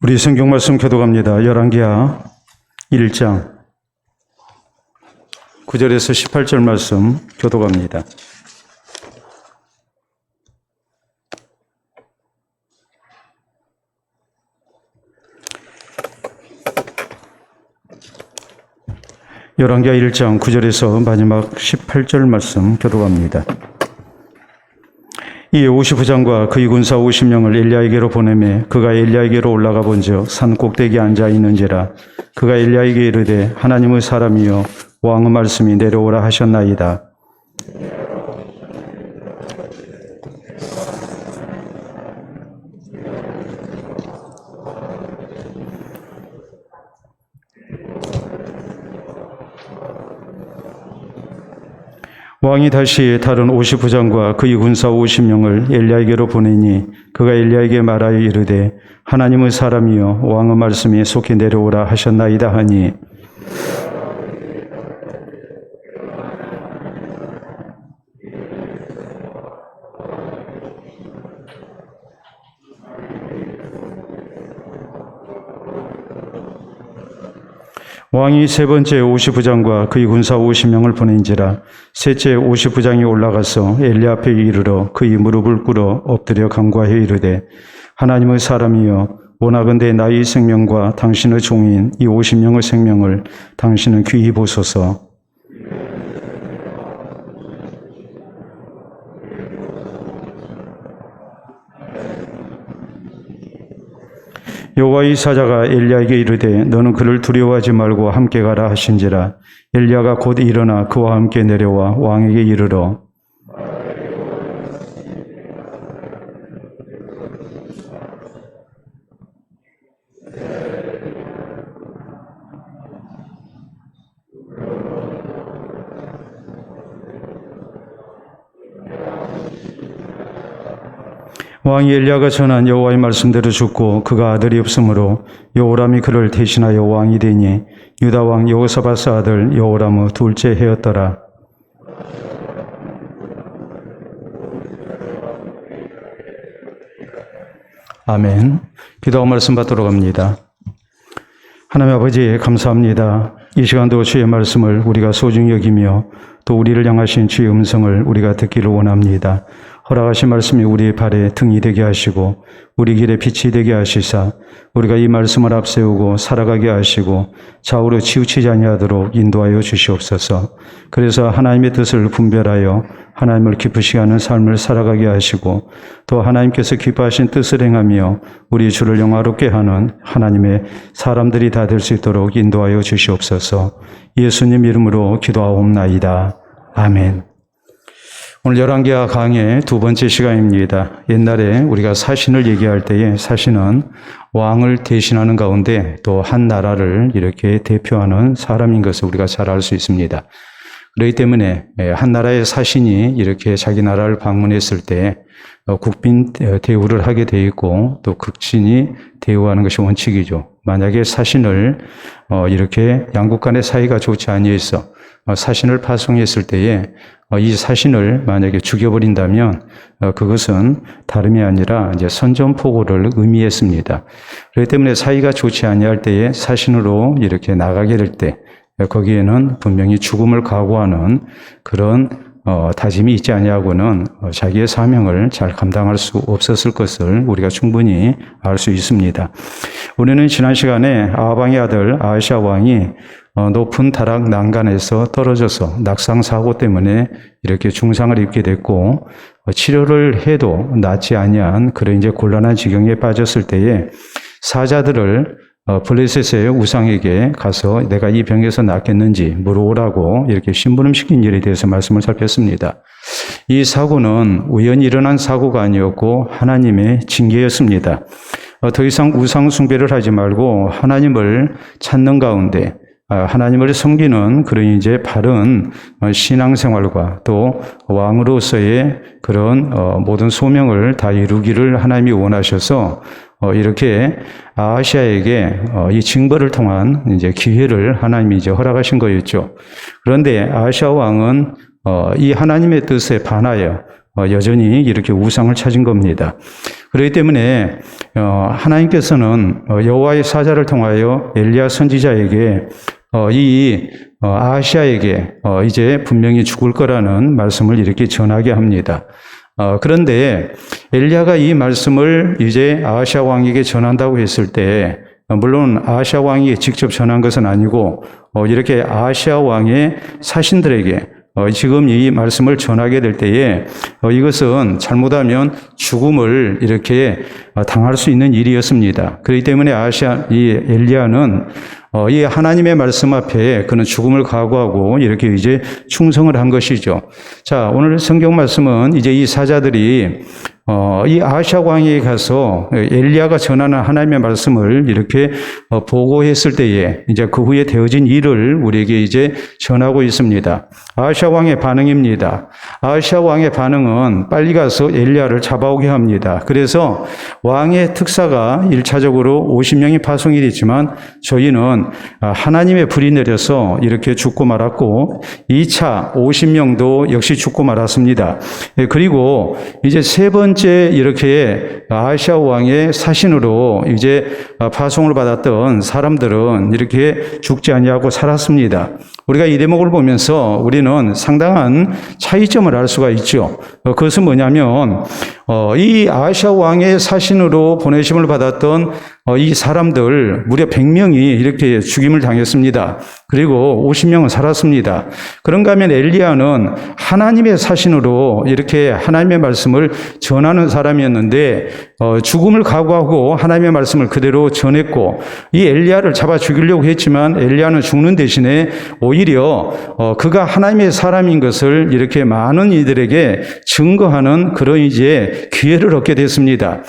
우리 성경 말씀 교독합니다. 열왕기하 1장 9절에서 18절 말씀 교독합니다. 열왕기하 1장 9절에서 마지막 18절 말씀 교독합니다. 이에 50부장과 그의 군사 50명을 엘리야에게로 보내매 그가 엘리야에게로 올라가 본즉 산 꼭대기에 앉아 있는지라. 그가 엘리야에게 이르되 하나님의 사람이여 왕의 말씀이 내려오라 하셨나이다. 왕이 다시 다른 50부장과 그의 군사 50명을 엘리야에게로 보내니 그가 엘리야에게 말하여 이르되 하나님의 사람이여 왕의 말씀이 속히 내려오라 하셨나이다 하니 왕이 세 번째 50부장과 그의 군사 50명을 보낸지라. 셋째 50부장이 올라가서 엘리 앞에 이르러 그의 무릎을 꿇어 엎드려 간구하여 이르되 하나님의 사람이여 원하건대 나의 생명과 당신의 종인 이 50명의 생명을 당신은 귀히 보소서. 여호와의 사자가 엘리야에게 이르되 너는 그를 두려워하지 말고 함께 가라 하신지라. 엘리야가 곧 일어나 그와 함께 내려와 왕에게 이르러 왕이 엘리야가 전한 여호와의 말씀대로 죽고 그가 아들이 없으므로 여호람이 그를 대신하여 왕이 되니 유다 왕 여호사밧의 아들 여호람의 둘째 해였더라. 아멘. 기도하고 말씀 받도록 합니다. 하나님 아버지 감사합니다. 이 시간도 주의 말씀을 우리가 소중히 여기며 또 우리를 향하신 주의 음성을 우리가 듣기를 원합니다. 허락하신 말씀이 우리의 발에 등이 되게 하시고 우리 길에 빛이 되게 하시사 우리가 이 말씀을 앞세우고 살아가게 하시고 좌우로 치우치지 아니하도록 인도하여 주시옵소서. 그래서 하나님의 뜻을 분별하여 하나님을 기쁘시게 하는 삶을 살아가게 하시고 또 하나님께서 기뻐하신 뜻을 행하며 우리 주를 영화롭게 하는 하나님의 사람들이 다 될 수 있도록 인도하여 주시옵소서. 예수님 이름으로 기도하옵나이다. 아멘. 오늘 열왕기하 강의 두 번째 시간입니다. 옛날에 우리가 사신을 얘기할 때에 사신은 왕을 대신하는 가운데 또 한 나라를 이렇게 대표하는 사람인 것을 우리가 잘 알 수 있습니다. 그렇기 때문에 한 나라의 사신이 이렇게 자기 나라를 방문했을 때 국빈 대우를 하게 돼 있고 또 극진히 대우하는 것이 원칙이죠. 만약에 사신을 이렇게 양국 간의 사이가 좋지 아니해서 사신을 파송했을 때에 이 사신을 만약에 죽여버린다면 그것은 다름이 아니라 이제 선전포고를 의미했습니다. 그렇기 때문에 사이가 좋지 아니할 때에 사신으로 이렇게 나가게 될 때 거기에는 분명히 죽음을 각오하는 그런 다짐이 있지 아니하고는 자기의 사명을 잘 감당할 수 없었을 것을 우리가 충분히 알 수 있습니다. 우리는 지난 시간에 아합 왕의 아들 아하시아 왕이 높은 다락 난간에서 떨어져서 낙상사고 때문에 이렇게 중상을 입게 됐고 치료를 해도 낫지 아니한 그런 이제 곤란한 지경에 빠졌을 때에 사자들을 블레셋의 우상에게 가서 내가 이 병에서 낫겠는지 물어오라고 이렇게 심부름시킨 일에 대해서 말씀을 살폈습니다. 이 사고는 우연히 일어난 사고가 아니었고 하나님의 징계였습니다. 더 이상 우상 숭배를 하지 말고 하나님을 찾는 가운데 하나님을 섬기는 그런 이제 바른 신앙생활과 또 왕으로서의 그런 모든 소명을 다 이루기를 하나님이 원하셔서 이렇게 아하시아에게 이 징벌을 통한 이제 기회를 하나님이 이제 허락하신 거였죠. 그런데 아하시아 왕은 이 하나님의 뜻에 반하여 여전히 이렇게 우상을 찾은 겁니다. 그렇기 때문에 하나님께서는 여호와의 사자를 통하여 엘리야 선지자에게 이 아하시아에게 이제 분명히 죽을 거라는 말씀을 이렇게 전하게 합니다. 그런데 엘리야가 이 말씀을 이제 아하시아 왕에게 전한다고 했을 때, 물론 아하시아 왕이 직접 전한 것은 아니고 이렇게 아하시아 왕의 사신들에게 지금 이 말씀을 전하게 될 때에 이것은 잘못하면 죽음을 이렇게 당할 수 있는 일이었습니다. 그렇기 때문에 이 엘리야는 이 하나님의 말씀 앞에 그는 죽음을 각오하고 이렇게 이제 충성을 한 것이죠. 자, 오늘 성경 말씀은 이제 이 사자들이 이 아하시아 왕에게 가서 엘리야가 전하는 하나님의 말씀을 이렇게 보고했을 때에 이제 그 후에 되어진 일을 우리에게 이제 전하고 있습니다. 아하시아 왕의 반응입니다. 아하시아 왕의 반응은 빨리 가서 엘리야를 잡아오게 합니다. 그래서 왕의 특사가 1차적으로 50명이 파송이 됐지만 저희는 하나님의 불이 내려서 이렇게 죽고 말았고 2차 50명도 역시 죽고 말았습니다. 그리고 이제 세 번째 이렇게 아하시아 왕의 사신으로 이제 파송을 받았던 사람들은 이렇게 죽지 아니하고 살았습니다. 우리가 이 대목을 보면서 우리는 상당한 차이점을 알 수가 있죠. 그것은 뭐냐면 이 아하시아 왕의 사신으로 보내심을 받았던 이 사람들 무려 100명이 이렇게 죽임을 당했습니다. 그리고 50명은 살았습니다. 그런가 하면 엘리야는 하나님의 사신으로 이렇게 하나님의 말씀을 전하는 사람이었는데 죽음을 각오하고 하나님의 말씀을 그대로 전했고 이 엘리야를 잡아 죽이려고 했지만 엘리야는 죽는 대신에 오히려 그가 하나님의 사람인 것을 이렇게 많은 이들에게 증거하는 그런 이제 기회를 얻게 됐습니다.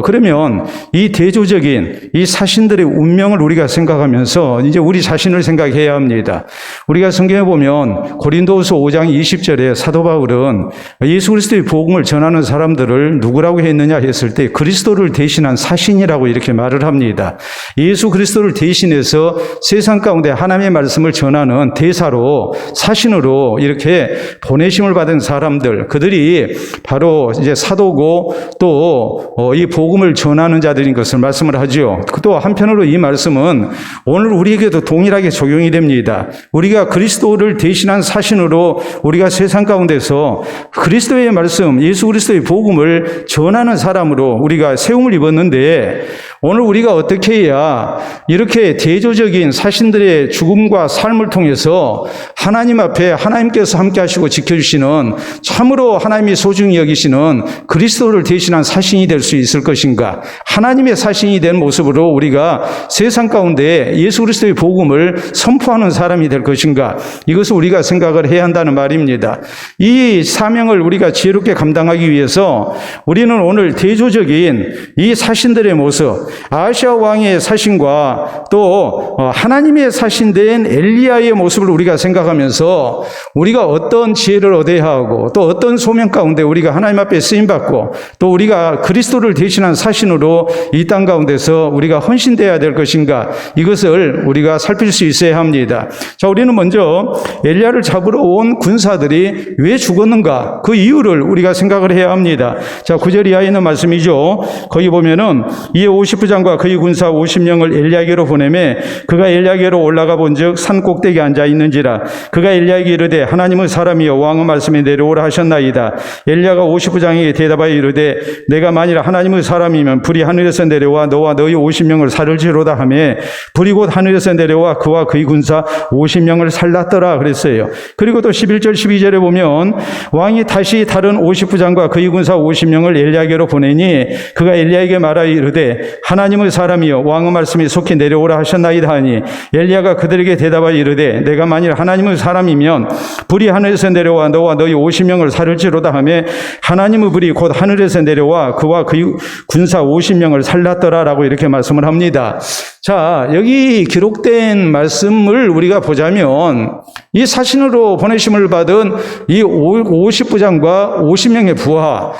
그러면 이 대조적인 이 사신들의 운명을 우리가 생각하면서 이제 우리 자신을 생각해야 합니다. 우리가 성경에 보면 고린도후서 5장 20절에 사도 바울은 예수 그리스도의 복음을 전하는 사람들을 누구라고 했느냐 했을 때 그리스도를 대신한 사신이라고 이렇게 말을 합니다. 예수 그리스도를 대신해서 세상 가운데 하나님의 말씀을 전하는 대사로 사신으로 이렇게 보내심을 받은 사람들, 그들이 바로 이제 사도고 또 이 복음을 전하는 자들인 것을 말씀을 하지요. 또 한편으로 이 말씀은 오늘 우리에게도 동일하게 적용이 됩니다. 우리가 그리스도를 대신한 사신으로 우리가 세상 가운데서 그리스도의 말씀, 예수 그리스도의 복음을 전하는 사람으로 우리가 세움을 입었는데 오늘 우리가 어떻게 해야 이렇게 대조적인 사신들의 죽음과 삶을 통해서 하나님 앞에 하나님께서 함께 하시고 지켜주시는 참으로 하나님이 소중히 여기시는 그리스도를 대신한 사신이 될 수 있을 것인가? 하나님의 사신이 된 모습으로 우리가 세상 가운데 예수 그리스도의 복음을 선포하는 사람이 될 것인가? 이것을 우리가 생각을 해야 한다는 말입니다. 이 사명을 우리가 지혜롭게 감당하기 위해서 우리는 오늘 대조적인 이 사신들의 모습, 아하시아 왕의 사신과 또 하나님의 사신된 엘리야의 모습을 우리가 생각하면서 우리가 어떤 지혜를 얻어야 하고 또 어떤 소명 가운데 우리가 하나님 앞에 쓰임받고 또 우리가 그리스도를 대신한 사신으로 이 땅 가운데서 우리가 헌신되어야 될 것인가, 이것을 우리가 살필 수 있어야 합니다. 자, 우리는 먼저 엘리야를 잡으러 온 군사들이 왜 죽었는가, 그 이유를 우리가 생각을 해야 합니다. 자, 9절 이하에 있는 말씀이죠. 거기 보면은 이에 50부장과 그의 군사 50명을 엘리야에게로 보내매 그가 엘리야에게로 올라가 본즉 산 꼭대기에 앉아 있는지라. 그가 엘리야에게 이르되 하나님의 사람이여 왕의 말씀에 내려오라 하셨나이다. 엘리야가 50부장에게 대답하여 이르되 내가 만일 하나님의 사람이면 불이 하늘에서 내려와 너와 너희 50명을 살을 지로다 하매 불이 곧 하늘에서 내려와 그와 그의 군사 50명을 살랐더라 그랬어요. 그리고 또 11절 12절에 보면 왕이 다시 다른 50부장과 그의 군사 50명을 엘리야에게로 보내니 그가 엘리야에게 말하여 이르되 하나님의 사람이여 왕의 말씀이 속히 내려오라 하셨나이다 하니 엘리야가 그들에게 대답하여 이르되 내가 만일 하나님의 사람이면 불이 하늘에서 내려와 너와 너희 50명을 살을지로다 하며 하나님의 불이 곧 하늘에서 내려와 그와 그의 군사 50명을 살랐더라라고 이렇게 말씀을 합니다. 자, 여기 기록된 말씀을 우리가 보자면 이 사신으로 보내심을 받은 이 50부장과 50명의 부하,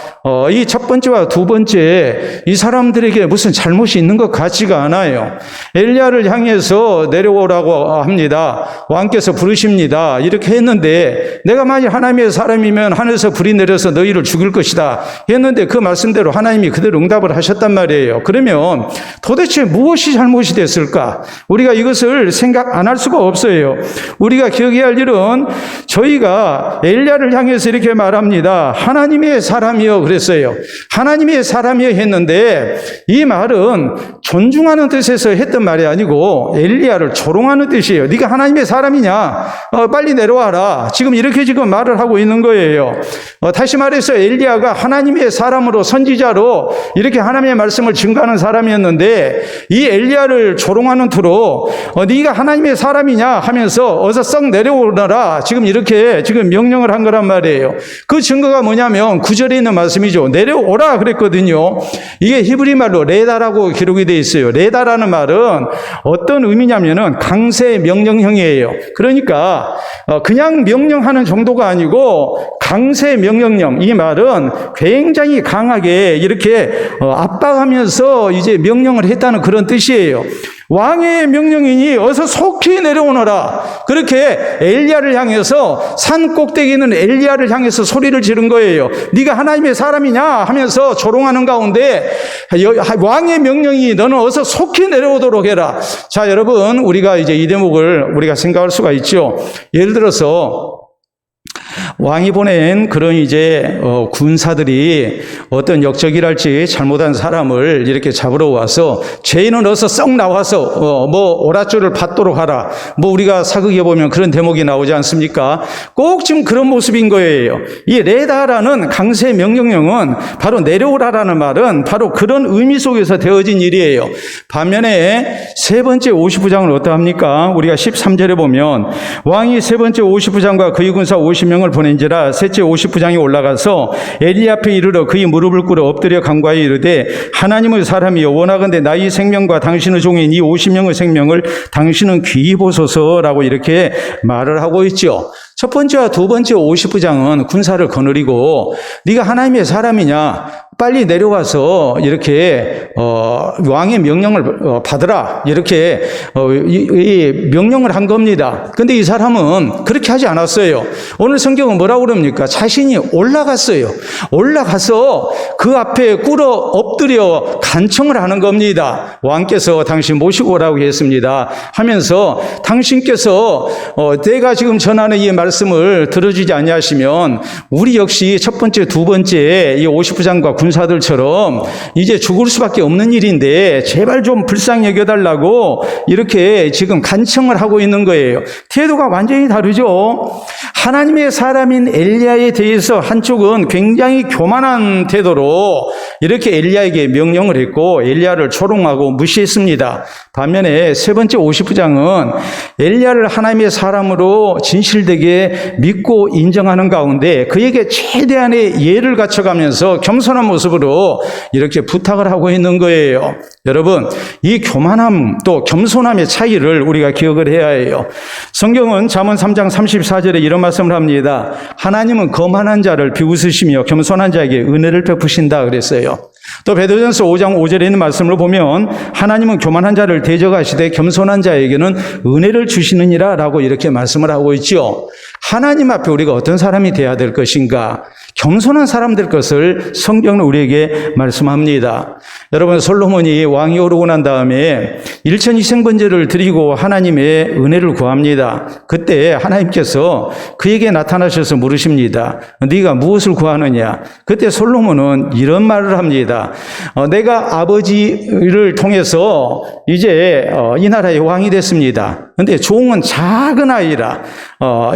이 첫 번째와 두 번째 이 사람들에게 무슨 잘못이 있는 것 같지가 않아요. 엘리야를 향해서 내려오라고 합니다. 왕께서 부르십니다. 이렇게 했는데 내가 만약 하나님의 사람이면 하늘에서 불이 내려서 너희를 죽일 것이다 했는데 그 말씀대로 하나님이 그대로 응답을 하셨단 말이에요. 그러면 도대체 무엇이 잘못이 됐을까? 우리가 이것을 생각 안 할 수가 없어요. 우리가 기억해야 할 일은 저희가 엘리야를 향해서 이렇게 말합니다. 하나님의 사람이여 그랬어요. 하나님의 사람이여 했는데 이 말은 존중하는 뜻에서 했던 말이 아니고 엘리야를 조롱하는 뜻이에요. 네가 하나님의 사람이냐? 빨리 내려와라. 지금 이렇게 말을 하고 있는 거예요. 다시 말해서 엘리야가 하나님의 사람으로 선지자로 이렇게 하나님의 말씀을 증거하는 사람이었는데 이 엘리야를 조롱하는 투로 네가 하나님의 사람이냐 하면서 어서 썩 내려오너라. 지금 이렇게 명령을 한 거란 말이에요. 그 증거가 뭐냐면 9절에 있는 말씀이죠. 내려오라 그랬거든요. 이게 히브리 말로 레다라고 기록이 되어 있어요. 레다라는 말은 어떤 의미냐면은 강세 명령형이에요. 그러니까 그냥 명령하는 정도가 아니고 강세 명령형, 이 말은 굉장히 강하게 이렇게 압박하면서 이제 명령을 했다는 그런 뜻이에요. 왕의 명령이니 어서 속히 내려오너라. 그렇게 엘리야를 향해서 산 꼭대기 있는 엘리야를 향해서 소리를 지른 거예요. 네가 하나님의 사람이냐 하면서 조롱하는 가운데 왕의 명령이 너는 어서 속히 내려오도록 해라. 자, 여러분, 우리가 이제 이 대목을 우리가 생각할 수가 있죠. 예를 들어서 왕이 보낸 그런 이제 군사들이 어떤 역적이랄지 잘못한 사람을 이렇게 잡으러 와서 죄인은 어서 썩 나와서 오랏줄을 받도록 하라. 우리가 사극에 보면 그런 대목이 나오지 않습니까? 꼭 지금 그런 모습인 거예요. 이 레다라는 강세 명령령은 바로 내려오라라는 말은 바로 그런 의미 속에서 되어진 일이에요. 반면에 세 번째 50부장은 어떠합니까? 우리가 13절에 보면 왕이 세 번째 50부장과 그의 군사 50명을 보낸지라 셋째 50부장이 올라가서 엘리야 앞에 이르러 그의 무릎을 꿇어 엎드려 간과히 이르되 하나님의 사람이여 원하건대 나의 생명과 당신의 종인 이 50명의 생명을 당신은 귀히 보소서라고 이렇게 말을 하고 있죠. 첫 번째와 두 번째 50부장은 군사를 거느리고 네가 하나님의 사람이냐? 빨리 내려가서 이렇게 왕의 명령을 받으라. 이렇게 이 명령을 한 겁니다. 근데 이 사람은 그렇게 하지 않았어요. 오늘 성경은 뭐라고 그럽니까? 자신이 올라갔어요. 올라가서 그 앞에 꿇어 엎드려 간청을 하는 겁니다. 왕께서 당신 모시고 오라고 했습니다. 하면서 당신께서 내가 지금 전하는 이 말씀을 들어주지 아니하시면 우리 역시 첫 번째, 두 번째 이 50부장과 군사들처럼 이제 죽을 수밖에 없는 일인데 제발 좀 불쌍히 여겨달라고 이렇게 지금 간청을 하고 있는 거예요. 태도가 완전히 다르죠. 하나님의 사람인 엘리야에 대해서 한쪽은 굉장히 교만한 태도로 이렇게 엘리야에게 명령을 했고 엘리야를 조롱하고 무시했습니다. 반면에 세 번째 50부장은 엘리야를 하나님의 사람으로 진실되게 믿고 인정하는 가운데 그에게 최대한의 예를 갖춰가면서 겸손한 모습으로 이렇게 부탁을 하고 있는 거예요. 여러분, 이 교만함 또 겸손함의 차이를 우리가 기억을 해야 해요. 성경은 잠언 3장 34절에 이런 말씀을 합니다. 하나님은 거만한 자를 비웃으시며 겸손한 자에게 은혜를 베푸신다 그랬어요. 또 베드로전서 5장 5절에 있는 말씀을 보면 하나님은 교만한 자를 대적하시되 겸손한 자에게는 은혜를 주시느니라 라고 이렇게 말씀을 하고 있죠. 하나님 앞에 우리가 어떤 사람이 되어야 될 것인가? 겸손한 사람 될 것을 성경은 우리에게 말씀합니다. 여러분, 솔로몬이 왕이 오르고 난 다음에 일천이생번제를 드리고 하나님의 은혜를 구합니다. 그때 하나님께서 그에게 나타나셔서 물으십니다. 네가 무엇을 구하느냐? 그때 솔로몬은 이런 말을 합니다. 내가 아버지를 통해서 이제 이 나라의 왕이 됐습니다. 그런데 종은 작은 아이라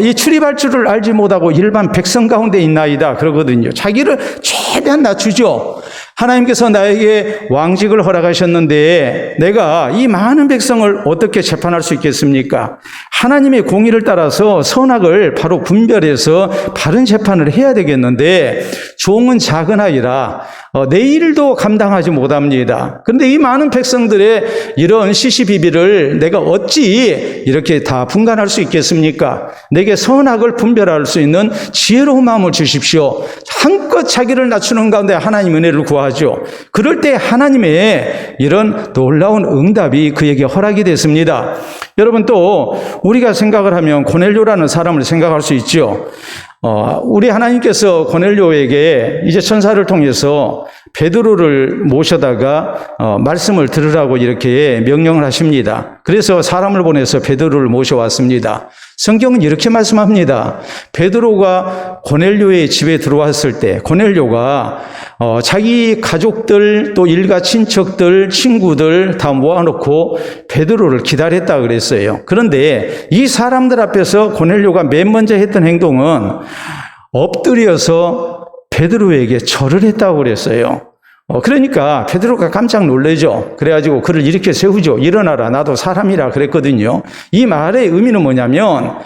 이 출입할 줄을 알지 못하고 일반 백성 가운데 있나이다 그러거든요. 자기를 최대한 낮추죠. 하나님께서 나에게 왕직을 허락하셨는데 내가 이 많은 백성을 어떻게 재판할 수 있겠습니까? 하나님의 공의를 따라서 선악을 바로 분별해서 바른 재판을 해야 되겠는데 종은 작은 아이라 내 일도 감당하지 못합니다. 그런데 이 많은 백성들의 이런 시시비비를 내가 어찌 이렇게 다 분간할 수 있겠습니까? 내게 선악을 분별할 수 있는 지혜로운 마음을 주십시오. 한껏 자기를 낮추는 가운데 하나님 은혜를 구하죠. 그럴 때 하나님의 이런 놀라운 응답이 그에게 허락이 됐습니다. 여러분, 또 우리가 생각을 하면 고넬료라는 사람을 생각할 수 있죠. 우리 하나님께서 고넬료에게 이제 천사를 통해서 베드로를 모셔다가 말씀을 들으라고 이렇게 명령을 하십니다. 그래서 사람을 보내서 베드로를 모셔왔습니다. 성경은 이렇게 말씀합니다. 베드로가 고넬료의 집에 들어왔을 때 고넬료가 자기 가족들 또 일가 친척들 친구들 다 모아놓고 베드로를 기다렸다 그랬어요. 그런데 이 사람들 앞에서 고넬료가 맨 먼저 했던 행동은 엎드려서 베드로에게 절을 했다고 그랬어요. 그러니까 베드로가 깜짝 놀라죠. 그래가지고 그를 이렇게 세우죠. 일어나라, 나도 사람이라 그랬거든요. 이 말의 의미는 뭐냐면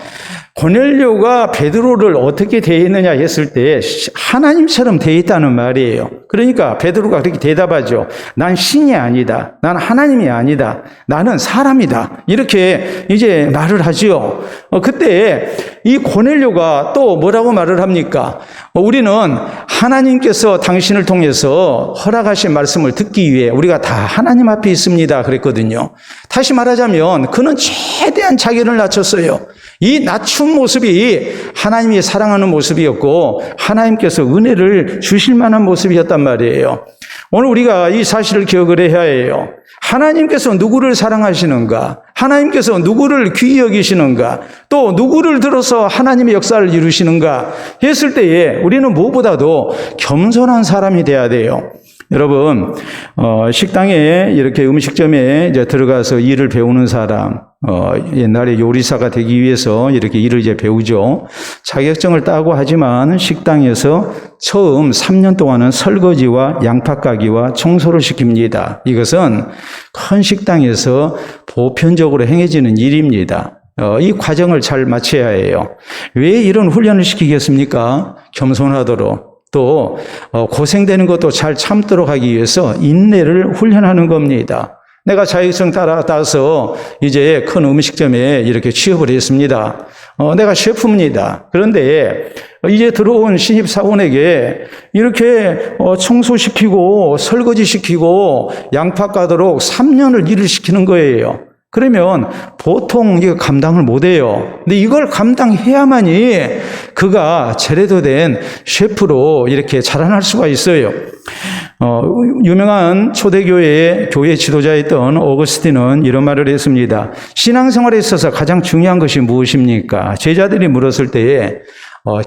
고넬료가 베드로를 어떻게 대했느냐 했을 때 하나님처럼 대했다는 말이에요. 그러니까 베드로가 그렇게 대답하죠. 난 신이 아니다. 난 하나님이 아니다. 나는 사람이다. 이렇게 이제 말을 하지요. 그때 이 고넬료가 또 뭐라고 말을 합니까? 우리는 하나님께서 당신을 통해서 허락하신 말씀을 듣기 위해 우리가 다 하나님 앞에 있습니다. 그랬거든요. 다시 말하자면 그는 최대한 자기를 낮췄어요. 이 낮춘 모습이 하나님이 사랑하는 모습이었고 하나님께서 은혜를 주실 만한 모습이었단 말이에요. 오늘 우리가 이 사실을 기억을 해야 해요. 하나님께서 누구를 사랑하시는가? 하나님께서 누구를 귀히 여기시는가? 또 누구를 들어서 하나님의 역사를 이루시는가? 했을 때에 우리는 무엇보다도 겸손한 사람이 돼야 돼요. 여러분, 식당에 이렇게 음식점에 이제 들어가서 일을 배우는 사람, 옛날에 요리사가 되기 위해서 이렇게 일을 이제 배우죠. 자격증을 따고 하지만 식당에서 처음 3년 동안은 설거지와 양파 까기와 청소를 시킵니다. 이것은 큰 식당에서 보편적으로 행해지는 일입니다. 이 과정을 잘 마쳐야 해요. 왜 이런 훈련을 시키겠습니까? 겸손하도록. 또 고생되는 것도 잘 참도록 하기 위해서 인내를 훈련하는 겁니다. 내가 자격증 따서 이제 큰 음식점에 이렇게 취업을 했습니다. 내가 셰프입니다. 그런데 이제 들어온 신입사원에게 이렇게 청소시키고 설거지시키고 양파 까도록 3년을 일을 시키는 거예요. 그러면 보통 이거 감당을 못해요. 근데 이걸 감당해야만이 그가 제대로 된 셰프로 이렇게 자라날 수가 있어요. 유명한 초대교회의 교회 지도자였던 어거스틴은 이런 말을 했습니다. 신앙생활에 있어서 가장 중요한 것이 무엇입니까? 제자들이 물었을 때에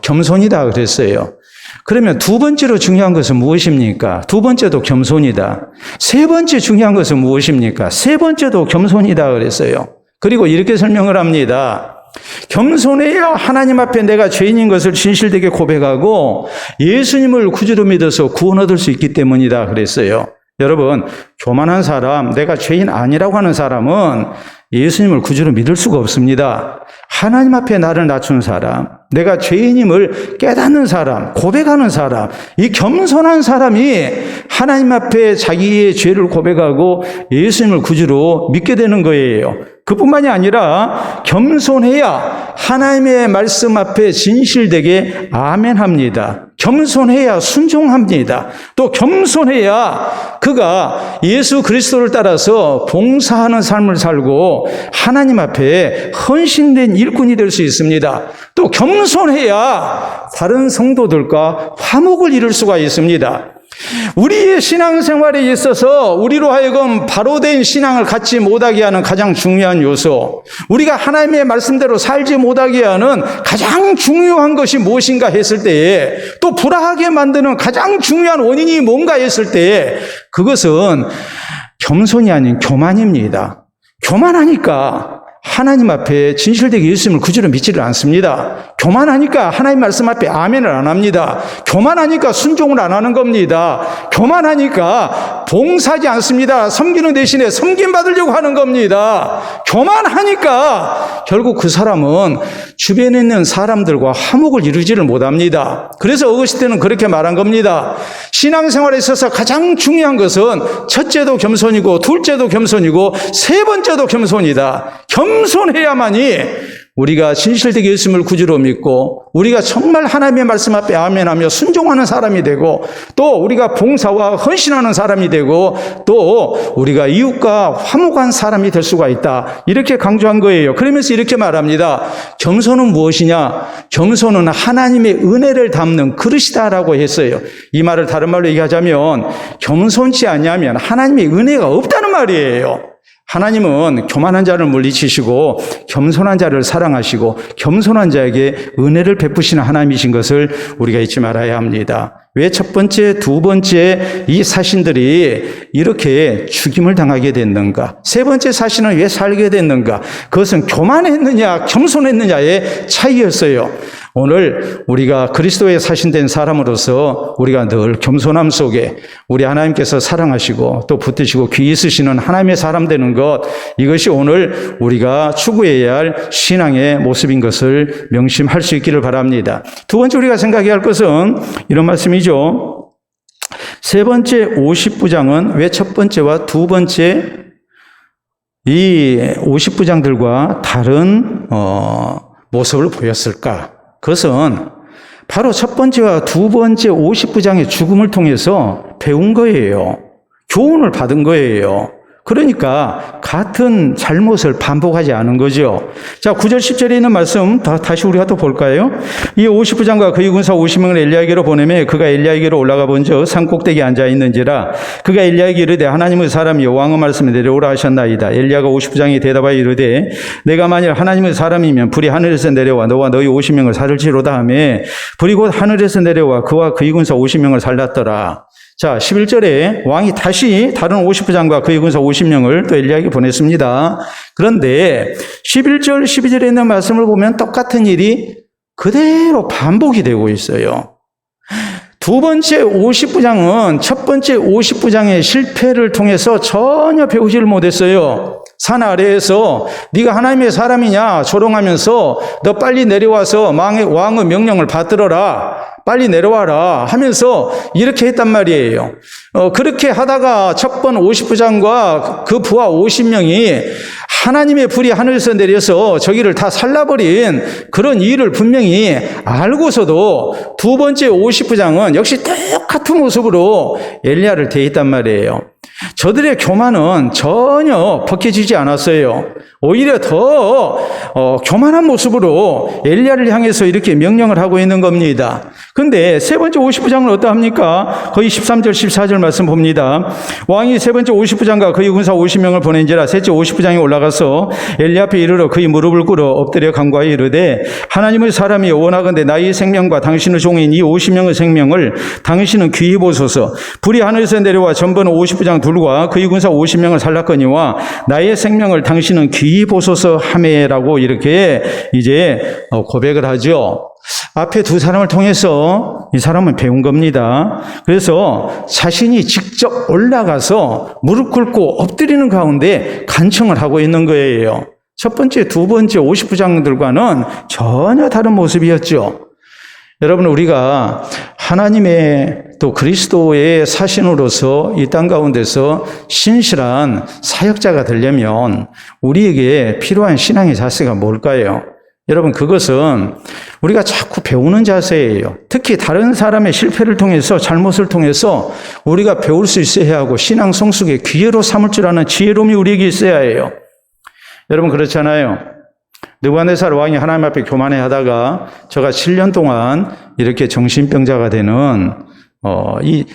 겸손이다 그랬어요. 그러면 두 번째로 중요한 것은 무엇입니까? 두 번째도 겸손이다. 세 번째 중요한 것은 무엇입니까? 세 번째도 겸손이다 그랬어요. 그리고 이렇게 설명을 합니다. 겸손해야 하나님 앞에 내가 죄인인 것을 진실되게 고백하고 예수님을 구주로 믿어서 구원 얻을 수 있기 때문이다 그랬어요. 여러분, 교만한 사람, 내가 죄인 아니라고 하는 사람은 예수님을 구주로 믿을 수가 없습니다. 하나님 앞에 나를 낮춘 사람, 내가 죄인임을 깨닫는 사람, 고백하는 사람, 이 겸손한 사람이 하나님 앞에 자기의 죄를 고백하고 예수님을 구주로 믿게 되는 거예요. 그뿐만이 아니라 겸손해야 하나님의 말씀 앞에 진실되게 아멘합니다. 겸손해야 순종합니다. 또 겸손해야 그가 예수 그리스도를 따라서 봉사하는 삶을 살고 하나님 앞에 헌신된 일꾼이 될 수 있습니다. 또 겸손해야 다른 성도들과 화목을 이룰 수가 있습니다. 우리의 신앙생활에 있어서 우리로 하여금 바로 된 신앙을 갖지 못하게 하는 가장 중요한 요소, 우리가 하나님의 말씀대로 살지 못하게 하는 가장 중요한 것이 무엇인가 했을 때에, 또 불화하게 만드는 가장 중요한 원인이 뭔가 했을 때에, 그것은 겸손이 아닌 교만입니다. 교만하니까 하나님 앞에 진실되게 예수님을 구주로 믿지를 않습니다. 교만하니까 하나님 말씀 앞에 아멘을 안 합니다. 교만하니까 순종을 안 하는 겁니다. 교만하니까 봉사하지 않습니다. 섬기는 대신에 섬김받으려고 하는 겁니다. 교만하니까 결국 그 사람은 주변에 있는 사람들과 화목을 이루지를 못합니다. 그래서 어거스틴은 그렇게 말한 겁니다. 신앙생활에 있어서 가장 중요한 것은 첫째도 겸손이고 둘째도 겸손이고 세 번째도 겸손이다. 겸손해야만이 우리가 진실되게 예수님을 구주로 믿고 우리가 정말 하나님의 말씀 앞에 아멘하며 순종하는 사람이 되고 또 우리가 봉사와 헌신하는 사람이 되고 또 우리가 이웃과 화목한 사람이 될 수가 있다. 이렇게 강조한 거예요. 그러면서 이렇게 말합니다. 겸손은 무엇이냐? 겸손은 하나님의 은혜를 담는 그릇이다라고 했어요. 이 말을 다른 말로 얘기하자면 겸손치 아니하면 하나님의 은혜가 없다는 말이에요. 하나님은 교만한 자를 물리치시고 겸손한 자를 사랑하시고 겸손한 자에게 은혜를 베푸시는 하나님이신 것을 우리가 잊지 말아야 합니다. 왜 첫 번째, 두 번째 이 사신들이 이렇게 죽임을 당하게 됐는가? 세 번째 사신은 왜 살게 됐는가? 그것은 교만했느냐, 겸손했느냐의 차이였어요. 오늘 우리가 그리스도의 사신된 사람으로서 우리가 늘 겸손함 속에 우리 하나님께서 사랑하시고 또 붙드시고 귀히 쓰시는 하나님의 사람 되는 것, 이것이 오늘 우리가 추구해야 할 신앙의 모습인 것을 명심할 수 있기를 바랍니다. 두 번째 우리가 생각해야 할 것은 이런 말씀이죠. 세 번째 50부장은 왜 첫 번째와 두 번째 이 50부장들과 다른 모습을 보였을까? 그것은 바로 첫 번째와 두 번째 50부장의 죽음을 통해서 배운 거예요. 교훈을 받은 거예요. 그러니까 같은 잘못을 반복하지 않은 거죠. 자, 9절 10절에 있는 말씀 다시 우리가 또 볼까요? 이 50부장과 그의 군사 50명을 엘리야에게로 보내매 그가 엘리야에게로 올라가 본즉 산꼭대기에 앉아 있는지라 그가 엘리야에게 이르되 하나님의 사람이 왕의 말씀에 내려오라 하셨나이다. 엘리야가 50부장이 대답하여 이르되 내가 만일 하나님의 사람이면 불이 하늘에서 내려와 너와 너희 50명을 살을지로다 하매 불이 곧 하늘에서 내려와 그와 그의 군사 50명을 살랐더라. 자, 11절에 왕이 다시 다른 50부장과 그의 군사 50명을 또 엘리야에게 보냈습니다. 그런데 11절, 12절에 있는 말씀을 보면 똑같은 일이 그대로 반복이 되고 있어요. 두 번째 50부장은 첫 번째 50부장의 실패를 통해서 전혀 배우지를 못했어요. 산 아래에서 네가 하나님의 사람이냐 조롱하면서 너 빨리 내려와서 왕의 명령을 받들어라. 빨리 내려와라 하면서 이렇게 했단 말이에요. 그렇게 하다가 첫 번 50부장과 그 부하 50명이 하나님의 불이 하늘에서 내려서 저기를 다 살라버린 그런 일을 분명히 알고서도 두 번째 50부장은 역시 똑같은 모습으로 엘리야를 대했단 말이에요. 저들의 교만은 전혀 벗겨지지 않았어요. 오히려 더 교만한 모습으로 엘리야를 향해서 이렇게 명령을 하고 있는 겁니다. 그런데 세 번째 50부장은 어떠합니까? 거의 13절 14절 말씀 봅니다. 왕이 세 번째 50부장과 그의 군사 50명을 보낸지라 셋째 50부장이 올라가서 엘리야 앞에 이르러 그의 무릎을 꿇어 엎드려 간구하여 이르되 하나님의 사람이 원하건대 나의 생명과 당신의 종인 이 50명의 생명을 당신은 귀히 보소서. 불이 하늘에서 내려와 전번 50부장 둘과 그의 군사 50명을 살랐거니와 나의 생명을 당신은 귀히 보소서 하매라고 이렇게 이제 고백을 하죠. 앞에 두 사람을 통해서 이 사람은 배운 겁니다. 그래서 자신이 직접 올라가서 무릎 꿇고 엎드리는 가운데 간청을 하고 있는 거예요. 첫 번째, 두 번째 50부장들과는 전혀 다른 모습이었죠. 여러분, 우리가 하나님의 또 그리스도의 사신으로서 이 땅 가운데서 신실한 사역자가 되려면 우리에게 필요한 신앙의 자세가 뭘까요? 여러분, 그것은 우리가 자꾸 배우는 자세예요. 특히 다른 사람의 실패를 통해서, 잘못을 통해서 우리가 배울 수 있어야 하고 신앙 성숙의 기회로 삼을 줄 아는 지혜로움이 우리에게 있어야 해요. 여러분, 그렇잖아요. 느부갓네살 왕이 하나님 앞에 교만해 하다가 저가 7년 동안 이렇게 정신병자가 되는 이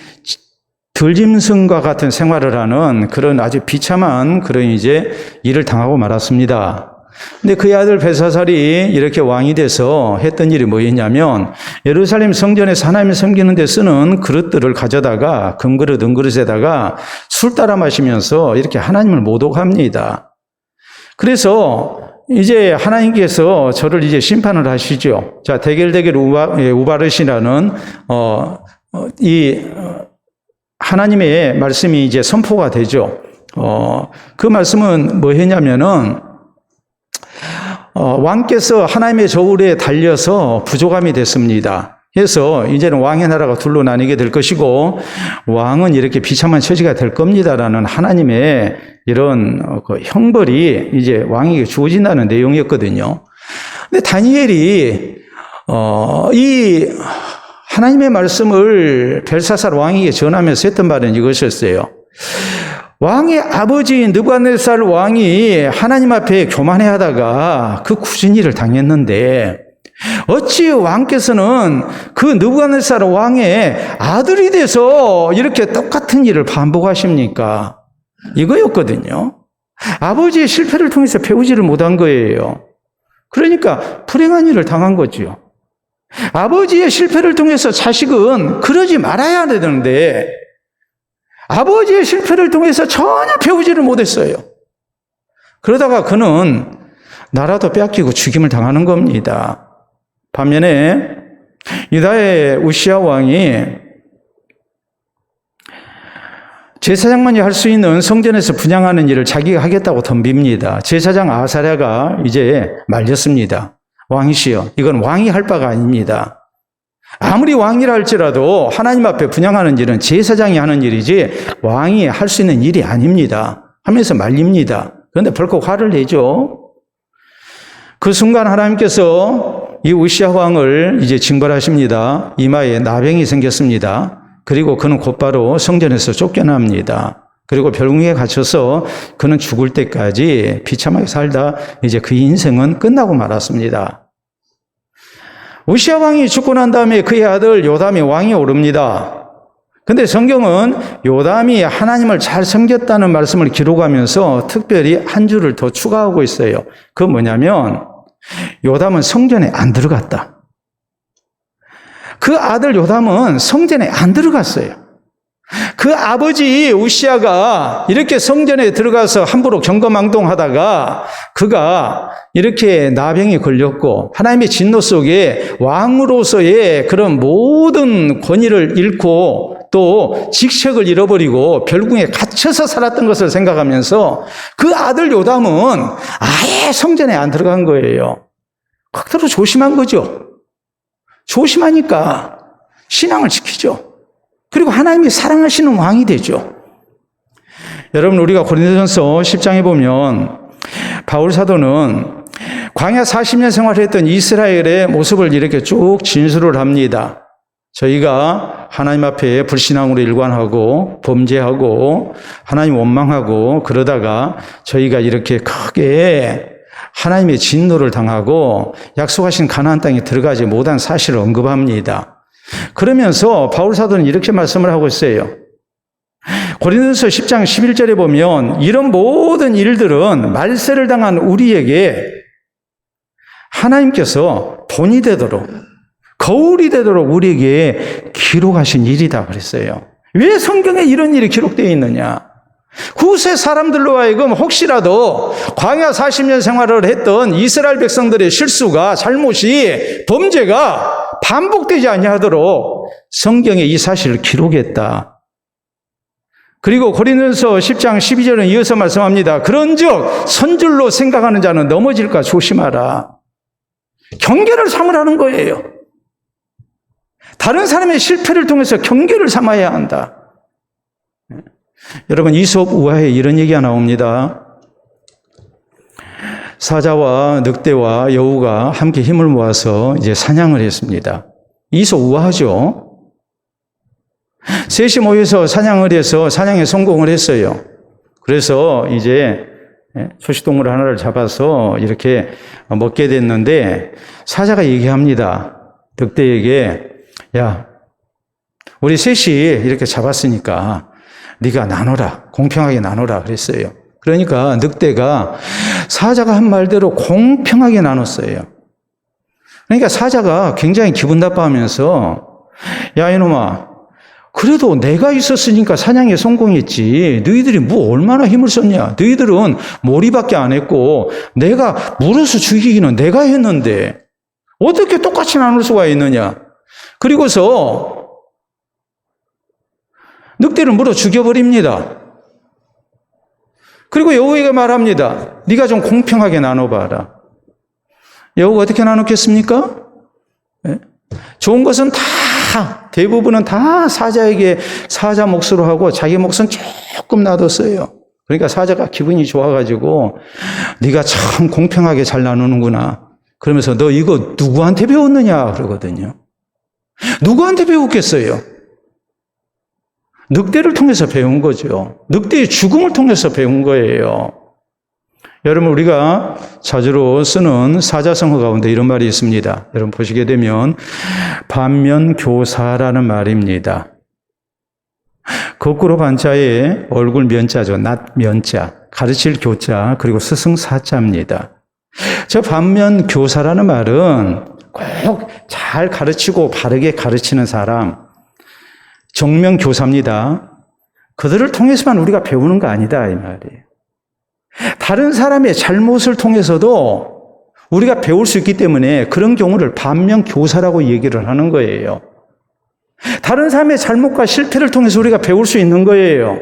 들짐승과 같은 생활을 하는 그런 아주 비참한 그런 이제 일을 당하고 말았습니다. 근데 그의 아들 벨사살이 이렇게 왕이 돼서 했던 일이 뭐였냐면 예루살렘 성전에서 하나님을 섬기는 데 쓰는 그릇들을 가져다가 금그릇, 은그릇에다가 술 따라 마시면서 이렇게 하나님을 모독합니다. 그래서 이제 하나님께서 저를 이제 심판을 하시죠. 자, 대결 우바르시라는 하나님의 말씀이 이제 선포가 되죠. 그 말씀은 뭐 했냐면은, 왕께서 하나님의 저울에 달려서 부족함이 됐습니다. 그래서 이제는 왕의 나라가 둘로 나뉘게 될 것이고, 왕은 이렇게 비참한 처지가 될 겁니다라는 하나님의 이런 그 형벌이 이제 왕에게 주어진다는 내용이었거든요. 근데 다니엘이, 이 하나님의 말씀을 벨사살 왕에게 전하면서 했던 말은 이것이었어요. 왕의 아버지 느부갓네살 왕이 하나님 앞에 교만해하다가 그 굳은 일을 당했는데 어찌 왕께서는 그 느부갓네살 왕의 아들이 돼서 이렇게 똑같은 일을 반복하십니까? 이거였거든요. 아버지의 실패를 통해서 배우지를 못한 거예요. 그러니까 불행한 일을 당한 거죠. 아버지의 실패를 통해서 자식은 그러지 말아야 되는데 아버지의 실패를 통해서 전혀 배우지를 못했어요. 그러다가 그는 나라도 빼앗기고 죽임을 당하는 겁니다. 반면에 유다의 우시야 왕이 제사장만이 할 수 있는 성전에서 분향하는 일을 자기가 하겠다고 덤빕니다. 제사장 아사랴가 이제 말렸습니다. 왕이시여, 이건 왕이 할 바가 아닙니다. 아무리 왕이라 할지라도 하나님 앞에 분향하는 일은 제사장이 하는 일이지 왕이 할 수 있는 일이 아닙니다. 하면서 말립니다. 그런데 벌컥 화를 내죠. 그 순간 하나님께서 이 우시야 왕을 이제 징벌하십니다. 이마에 나병이 생겼습니다. 그리고 그는 곧바로 성전에서 쫓겨납니다. 그리고 별궁에 갇혀서 그는 죽을 때까지 비참하게 살다 이제 그 인생은 끝나고 말았습니다. 우시야 왕이 죽고 난 다음에 그의 아들 요담이 왕이 오릅니다. 근데 성경은 요담이 하나님을 잘 섬겼다는 말씀을 기록하면서 특별히 한 줄을 더 추가하고 있어요. 그건 뭐냐면 요담은 성전에 안 들어갔다. 그 아들 요담은 성전에 안 들어갔어요. 그 아버지 우시야가 이렇게 성전에 들어가서 함부로 경거망동하다가 그가 이렇게 나병이 걸렸고 하나님의 진노 속에 왕으로서의 그런 모든 권위를 잃고 또 직책을 잃어버리고 별궁에 갇혀서 살았던 것을 생각하면서 그 아들 요담은 아예 성전에 안 들어간 거예요. 극도로 조심한 거죠. 조심하니까 신앙을 지키죠. 그리고 하나님이 사랑하시는 왕이 되죠. 여러분, 우리가 고린도전서 10장에 보면 바울 사도는 광야 40년 생활했던 이스라엘의 모습을 이렇게 쭉 진술을 합니다. 저희가 하나님 앞에 불신앙으로 일관하고 범죄하고 하나님 원망하고 그러다가 저희가 이렇게 크게 하나님의 진노를 당하고 약속하신 가나안 땅에 들어가지 못한 사실을 언급합니다. 그러면서 바울 사도는 이렇게 말씀을 하고 있어요. 고린도서 10장 11절에 보면 이런 모든 일들은 말세를 당한 우리에게 하나님께서 본이 되도록 거울이 되도록 우리에게 기록하신 일이다 그랬어요. 왜 성경에 이런 일이 기록되어 있느냐? 구세 사람들로 하여금 혹시라도 광야 40년 생활을 했던 이스라엘 백성들의 실수가 잘못이 범죄가 반복되지 아니하도록 성경에 이 사실을 기록했다. 그리고 고린도서 10장 12절은 이어서 말씀합니다. 그런즉 선줄로 생각하는 자는 넘어질까 조심하라. 경계를 삼으라는 거예요. 다른 사람의 실패를 통해서 경계를 삼아야 한다. 여러분, 이솝 우화에 이런 얘기가 나옵니다. 사자와 늑대와 여우가 함께 힘을 모아서 이제 사냥을 했습니다. 이솝 우화죠. 셋이 모여서 사냥을 해서 사냥에 성공을 했어요. 그래서 이제 초식동물 하나를 잡아서 이렇게 먹게 됐는데 사자가 얘기합니다. 늑대에게 야, 우리 셋이 이렇게 잡았으니까 네가 나눠라. 공평하게 나눠라 그랬어요. 그러니까 늑대가 사자가 한 말대로 공평하게 나눴어요. 그러니까 사자가 굉장히 기분 나빠하면서 야 이놈아, 그래도 내가 있었으니까 사냥에 성공했지. 너희들이 뭐 얼마나 힘을 썼냐. 너희들은 몰이밖에 안 했고 내가 물어서 죽이기는 내가 했는데 어떻게 똑같이 나눌 수가 있느냐. 그리고서 늑대를 물어 죽여버립니다. 그리고 여호와가 말합니다. 네가 좀 공평하게 나눠봐라. 여호와가 어떻게 나눴겠습니까? 네? 좋은 것은 다 대부분은 다 사자에게 사자 몫으로 하고 자기 몫은 조금 놔뒀어요. 그러니까 사자가 기분이 좋아가지고 네가 참 공평하게 잘 나누는구나. 그러면서 너 이거 누구한테 배웠느냐 그러거든요. 누구한테 배웠겠어요? 늑대를 통해서 배운 거죠. 늑대의 죽음을 통해서 배운 거예요. 여러분 우리가 자주로 쓰는 사자성어 가운데 이런 말이 있습니다. 여러분 보시게 되면 반면교사라는 말입니다. 거꾸로 반자에 얼굴 면자죠. 낫 면자, 가르칠 교자, 그리고 스승 사자입니다. 저 반면교사라는 말은 꼭 잘 가르치고 바르게 가르치는 사람, 정명교사입니다. 그들을 통해서만 우리가 배우는 거 아니다 이 말이에요. 다른 사람의 잘못을 통해서도 우리가 배울 수 있기 때문에 그런 경우를 반면교사라고 얘기를 하는 거예요. 다른 사람의 잘못과 실패를 통해서 우리가 배울 수 있는 거예요.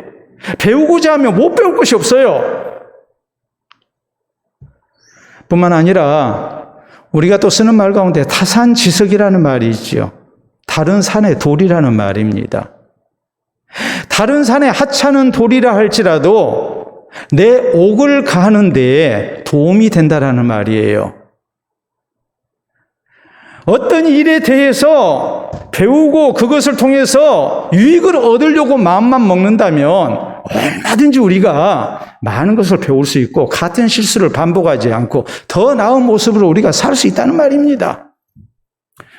배우고자 하면 못 배울 것이 없어요. 뿐만 아니라 우리가 또 쓰는 말 가운데 타산지석이라는 말이 있죠. 다른 산의 돌이라는 말입니다. 다른 산에 하찮은 돌이라 할지라도 내 옥을 가는 데에 도움이 된다라는 말이에요. 어떤 일에 대해서 배우고 그것을 통해서 유익을 얻으려고 마음만 먹는다면 얼마든지 우리가 많은 것을 배울 수 있고 같은 실수를 반복하지 않고 더 나은 모습으로 우리가 살 수 있다는 말입니다.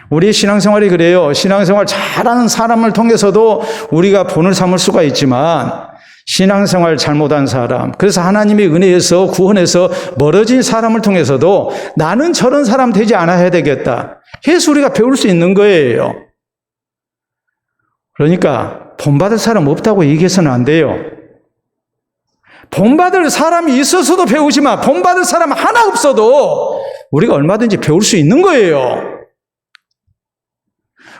우리의 신앙생활이 그래요. 신앙생활 잘하는 사람을 통해서도 우리가 본을 삼을 수가 있지만 신앙생활 잘못한 사람, 그래서 하나님의 은혜에서 구원해서 멀어진 사람을 통해서도 나는 저런 사람 되지 않아야 되겠다 해서 우리가 배울 수 있는 거예요. 그러니까 본받을 사람 없다고 얘기해서는 안 돼요. 본받을 사람이 있어서도 배우지만 본받을 사람 하나 없어도 우리가 얼마든지 배울 수 있는 거예요.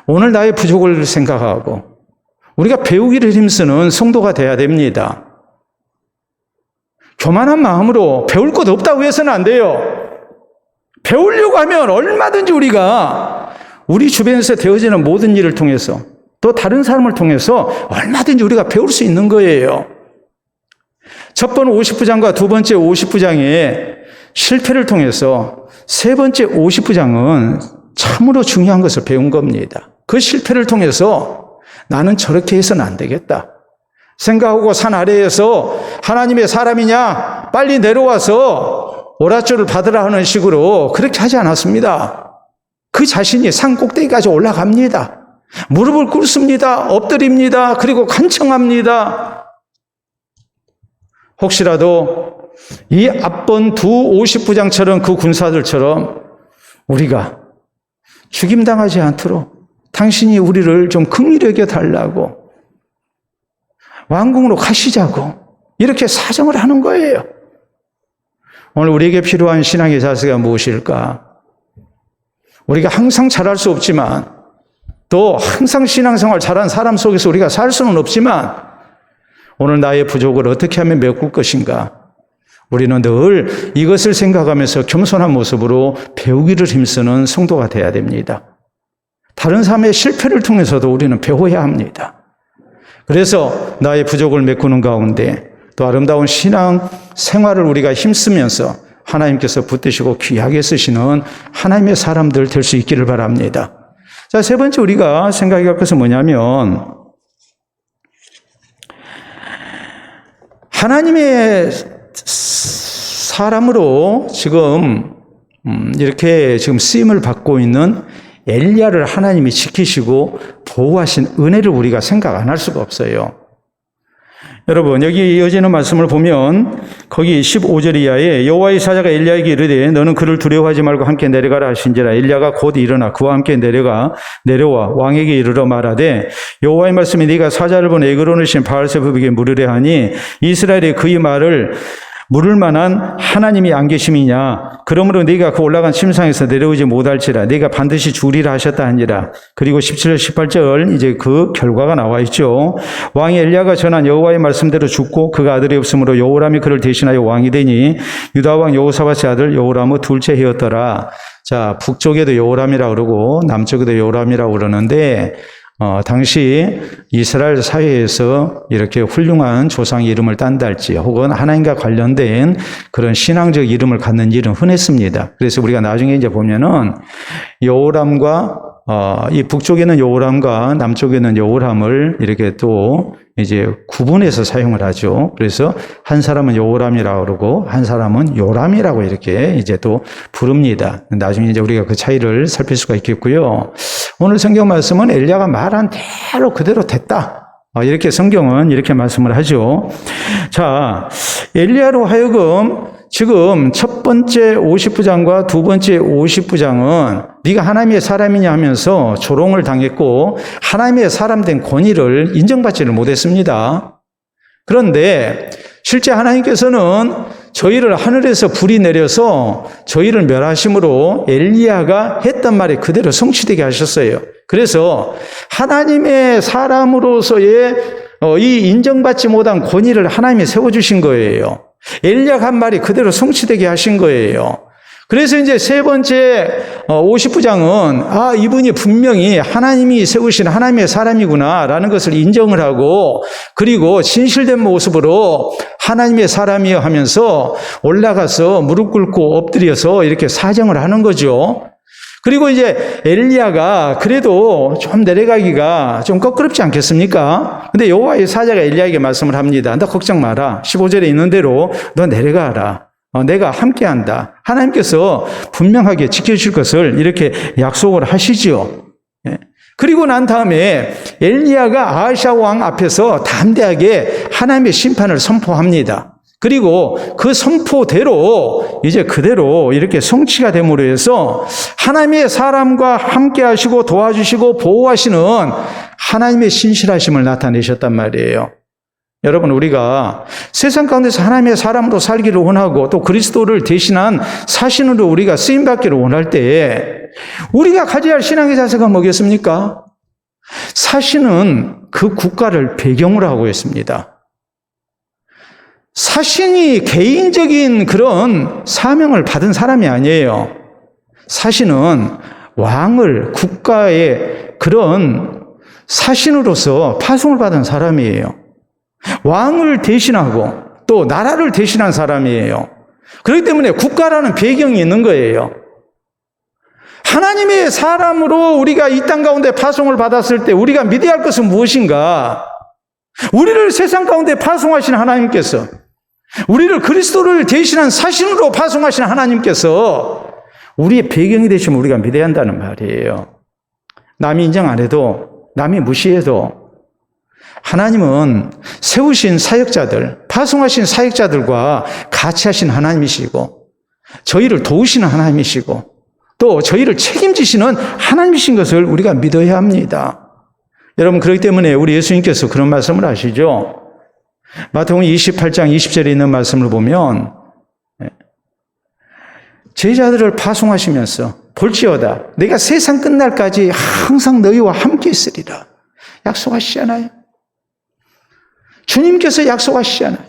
오늘 나의 부족을 생각하고 우리가 배우기를 힘쓰는 성도가 돼야 됩니다. 교만한 마음으로 배울 것 없다고 해서는 안 돼요. 배우려고 하면 얼마든지 우리가 우리 주변에서 되어지는 모든 일을 통해서 또 다른 사람을 통해서 얼마든지 우리가 배울 수 있는 거예요. 첫 번 50부장과 두 번째 50부장의 실패를 통해서 세 번째 50부장은 참으로 중요한 것을 배운 겁니다. 그 실패를 통해서 나는 저렇게 해서는 안 되겠다 생각하고 산 아래에서 하나님의 사람이냐 빨리 내려와서 오랏줄을 받으라 하는 식으로 그렇게 하지 않았습니다. 그 자신이 산 꼭대기까지 올라갑니다. 무릎을 꿇습니다. 엎드립니다. 그리고 간청합니다. 혹시라도 이 앞번 두 50부장처럼 그 군사들처럼 우리가 죽임당하지 않도록 당신이 우리를 좀 긍휼히 여겨 달라고 왕궁으로 가시자고 이렇게 사정을 하는 거예요. 오늘 우리에게 필요한 신앙의 자세가 무엇일까? 우리가 항상 잘할 수 없지만 또 항상 신앙생활 잘한 사람 속에서 우리가 살 수는 없지만 오늘 나의 부족을 어떻게 하면 메꿀 것인가? 우리는 늘 이것을 생각하면서 겸손한 모습으로 배우기를 힘쓰는 성도가 되어야 됩니다. 다른 사람의 실패를 통해서도 우리는 배워야 합니다. 그래서 나의 부족을 메꾸는 가운데 또 아름다운 신앙 생활을 우리가 힘쓰면서 하나님께서 붙드시고 귀하게 쓰시는 하나님의 사람들 될 수 있기를 바랍니다. 자, 세 번째 우리가 생각해야 할 것은 뭐냐면 하나님의 사람으로 지금 이렇게 지금 쓰임을 받고 있는 엘리야를 하나님이 지키시고 보호하신 은혜를 우리가 생각 안 할 수가 없어요. 여러분, 여기 이어지는 말씀을 보면 거기 15절 이하에 여호와의 사자가 엘리야에게 이르되 너는 그를 두려워하지 말고 함께 내려가라 하신지라. 엘리야가 곧 일어나 그와 함께 내려와 왕에게 이르러 말하되 여호와의 말씀이 네가 사자를 본 에그론을 신 바알세불에게 물으려 하니 이스라엘의 그의 말을 물을 만한 하나님이 안 계심이냐. 그러므로 네가 그 올라간 침상에서 내려오지 못할지라. 네가 반드시 죽으리라 하셨다 하니라. 그리고 17절 18절 이제 그 결과가 나와 있죠. 왕이 엘리야가 전한 여호와의 말씀대로 죽고 그가 아들이 없으므로 여호람이 그를 대신하여 왕이 되니 유다 왕 여호사밧의 아들 여호람의 둘째 해였더라. 자, 북쪽에도 여호람이라고 그러고 남쪽에도 여호람이라고 그러는데 당시 이스라엘 사회에서 이렇게 훌륭한 조상의 이름을 딴다 할지 혹은 하나님과 관련된 그런 신앙적 이름을 갖는 일은 흔했습니다. 그래서 우리가 나중에 이제 보면은 여호람과 이 북쪽에는 여호람과 남쪽에는 여호람을 이렇게 또 이제 구분해서 사용을 하죠. 그래서 한 사람은 여호람이라고 그러고 한 사람은 요람이라고 이렇게 이제 또 부릅니다. 나중에 이제 우리가 그 차이를 살필 수가 있겠고요. 오늘 성경 말씀은 엘리야가 말한 대로 그대로 됐다. 이렇게 성경은 이렇게 말씀을 하죠. 자, 엘리야로 하여금 지금 첫 번째 50부장과 두 번째 50부장은 네가 하나님의 사람이냐 하면서 조롱을 당했고 하나님의 사람 된 권위를 인정받지를 못했습니다. 그런데 실제 하나님께서는 저희를 하늘에서 불이 내려서 저희를 멸하심으로 엘리야가 했던 말이 그대로 성취되게 하셨어요. 그래서 하나님의 사람으로서의 이 인정받지 못한 권위를 하나님이 세워주신 거예요. 엘리야가 한 말이 그대로 성취되게 하신 거예요. 그래서 이제 세 번째 50부장은 이분이 분명히 하나님이 세우신 하나님의 사람이구나라는 것을 인정을 하고 그리고 진실된 모습으로 하나님의 사람이여 하면서 올라가서 무릎 꿇고 엎드려서 이렇게 사정을 하는 거죠. 그리고 이제 엘리야가 그래도 좀 내려가기가 좀 껄끄럽지 않겠습니까? 근데 여호와의 사자가 엘리야에게 말씀을 합니다. 너 걱정 마라. 15절에 있는 대로 너 내려가라. 내가 함께한다. 하나님께서 분명하게 지켜줄 것을 이렇게 약속을 하시죠. 그리고 난 다음에 엘리야가 아하시아 왕 앞에서 담대하게 하나님의 심판을 선포합니다. 그리고 그 선포대로 이제 그대로 이렇게 성취가 됨으로 해서 하나님의 사람과 함께 하시고 도와주시고 보호하시는 하나님의 신실하심을 나타내셨단 말이에요. 여러분, 우리가 세상 가운데서 하나님의 사람으로 살기를 원하고 또 그리스도를 대신한 사신으로 우리가 쓰임받기를 원할 때 우리가 가져야 할 신앙의 자세가 뭐겠습니까? 사신은 그 국가를 배경으로 하고 있습니다. 사신이 개인적인 그런 사명을 받은 사람이 아니에요. 사신은 왕을 국가의 그런 사신으로서 파송을 받은 사람이에요. 왕을 대신하고 또 나라를 대신한 사람이에요. 그렇기 때문에 국가라는 배경이 있는 거예요. 하나님의 사람으로 우리가 이 땅 가운데 파송을 받았을 때 우리가 믿어야 할 것은 무엇인가? 우리를 세상 가운데 파송하신 하나님께서, 우리를 그리스도를 대신한 사신으로 파송하신 하나님께서 우리의 배경이 되시면 우리가 믿어야 한다는 말이에요. 남이 인정 안 해도, 남이 무시해도 하나님은 세우신 사역자들, 파송하신 사역자들과 같이 하신 하나님이시고 저희를 도우시는 하나님이시고 또 저희를 책임지시는 하나님이신 것을 우리가 믿어야 합니다. 여러분, 그렇기 때문에 우리 예수님께서 그런 말씀을 하시죠. 마태복음 28장 20절에 있는 말씀을 보면 제자들을 파송하시면서 볼지어다 내가 세상 끝날까지 항상 너희와 함께 있으리라 약속하시잖아요. 주님께서 약속하시잖아요.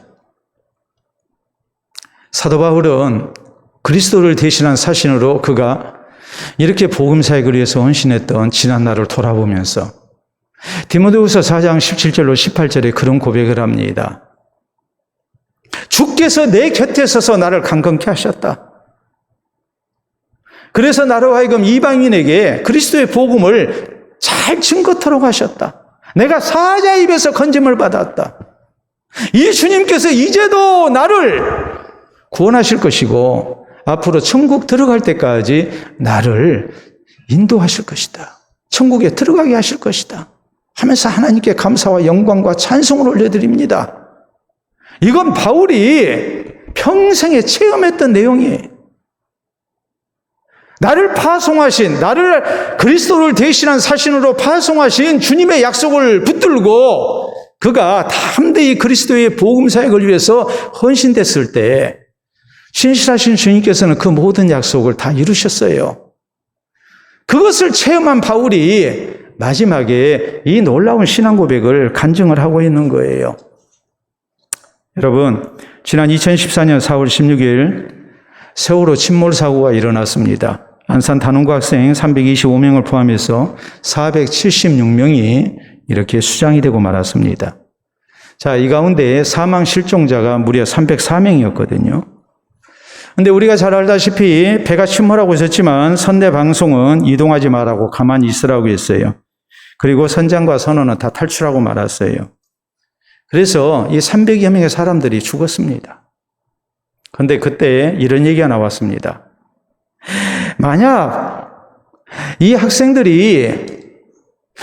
사도 바울은 그리스도를 대신한 사신으로 그가 이렇게 복음 사역을 위해서 헌신했던 지난 날을 돌아보면서 디모데후서 4장 17절로 18절에 그런 고백을 합니다. 주께서 내 곁에 서서 나를 강건케 하셨다. 그래서 나로 하여금 이방인에게 그리스도의 복음을 잘 증거토록 하셨다. 내가 사자 입에서 건짐을 받았다. 이 주님께서 이제도 나를 구원하실 것이고 앞으로 천국 들어갈 때까지 나를 인도하실 것이다. 천국에 들어가게 하실 것이다. 하면서 하나님께 감사와 영광과 찬송을 올려드립니다. 이건 바울이 평생에 체험했던 내용이에요. 나를 파송하신, 나를 그리스도를 대신한 사신으로 파송하신 주님의 약속을 붙들고 그가 담대히 그리스도의 복음 사역을 위해서 헌신됐을 때 신실하신 주님께서는 그 모든 약속을 다 이루셨어요. 그것을 체험한 바울이 마지막에 이 놀라운 신앙 고백을 간증을 하고 있는 거예요. 여러분, 지난 2014년 4월 16일 세월호 침몰 사고가 일어났습니다. 안산 단원고 학생 325명을 포함해서 476명이 이렇게 수장이 되고 말았습니다. 자, 이 가운데 사망 실종자가 무려 304명이었거든요. 근데 우리가 잘 알다시피 배가 침몰하고 있었지만 선내 방송은 이동하지 말라고 가만히 있으라고 했어요. 그리고 선장과 선원은 다 탈출하고 말았어요. 그래서 이 300여 명의 사람들이 죽었습니다. 그런데 그때 이런 얘기가 나왔습니다. 만약 이 학생들이